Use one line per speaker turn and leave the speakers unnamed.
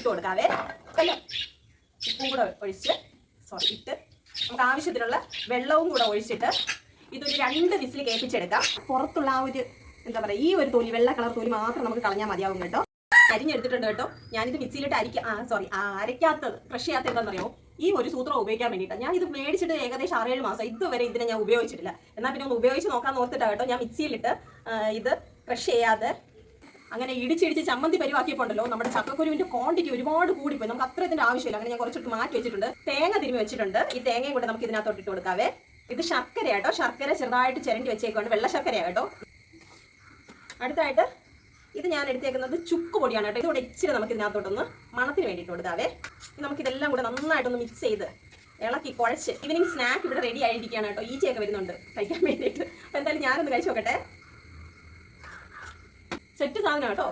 ഇട്ട് കൊടുക്കാവേ. ഉപ്പും കൂടെ ഒഴിച്ച് ഇട്ട് നമുക്ക് ആവശ്യത്തിനുള്ള വെള്ളവും കൂടെ ഒഴിച്ചിട്ട് ഇതൊരു 2 വിസിൽ കേൾപ്പിച്ചെടുക്കാം. പുറത്തുള്ള ആ ഒരു എന്താ പറയുക, ഈ ഒരു തൊലി, വെള്ള കളർ തൊലി മാത്രം നമുക്ക് കളഞ്ഞാൽ മതിയാവും കേട്ടോ. അരിഞ്ഞെടുത്തിട്ടുണ്ട് കേട്ടോ. ഞാനിത് മിക്സിയിലിട്ട് അരയ്ക്കാത്തത്, ക്രഷ് ചെയ്യാത്ത എന്താണെന്നറിയോ, ഈ ഒരു സൂത്രം ഉപയോഗിക്കാൻ വേണ്ടിയിട്ടാണ്. ഞാൻ ഇത് മേടിച്ചിട്ട് ഏകദേശം 6-7 മാസം ഇതുവരെ ഇതിനെ ഞാൻ ഉപയോഗിച്ചിട്ടില്ല. എന്നാൽ പിന്നെ ഒന്ന് ഉപയോഗിച്ച് നോക്കാൻ ഓർത്തിട്ടാണ് കേട്ടോ ഞാൻ മിക്സിയിലിട്ട് ഇത് ക്രഷ് ചെയ്യാതെ അങ്ങനെ ഇടിച്ചിടിച്ച് ചമ്മന്തി പരിവാക്കിയപ്പോണ്ടല്ലോ നമ്മുടെ ചക്കക്കുരുവിന്റെ ക്വാണ്ടിറ്റി ഒരുപാട് കൂടിപ്പോയി. നമുക്ക് അത്ര ഇതിന്റെ ആവശ്യമില്ല. അങ്ങനെ ഞാൻ കുറച്ചിട്ട് മാറ്റി വെച്ചിട്ടുണ്ട്. തേങ്ങ തിരുമ്മി വെച്ചിട്ടുണ്ട്. ഈ തേങ്ങയും കൂടെ നമുക്ക് ഇതിനകത്തോട്ട് ഇട്ട് കൊടുക്കാവേ. ഇത് ശർക്കര കേട്ടോ. ശർക്കര ചെറുതായിട്ട് ചിരണ്ടി വെച്ചേക്കൊണ്ട്, വെള്ള ശർക്കര കേട്ടോ. അടുത്തായിട്ട് ഇത് ഞാൻ എടുത്തേക്കുന്നത് ചുക്ക് പൊടിയാണ് കേട്ടോ. ഇതുകൂടെ ഇച്ചിരി നമുക്ക് ഇതിനകത്തോട്ടൊന്ന് മണത്തിന് വേണ്ടിയിട്ട് കൊടുക്കാവേ. നമുക്കിതെല്ലാം കൂടെ നന്നായിട്ടൊന്ന് മിക്സ് ചെയ്ത് ഇളക്കി കുഴച്ച് ഈവനിങ് സ്നാക്ക് ഇവിടെ റെഡി ആയിരിക്കുകയാണ് കേട്ടോ. ഈച്ചയൊക്കെ വരുന്നുണ്ട് കഴിക്കാൻ വേണ്ടിയിട്ട്. അപ്പോൾ എന്തായാലും ഞാനൊന്ന് കഴിച്ച് നോക്കട്ടെ. സെറ്റ് സാധനം കേട്ടോ.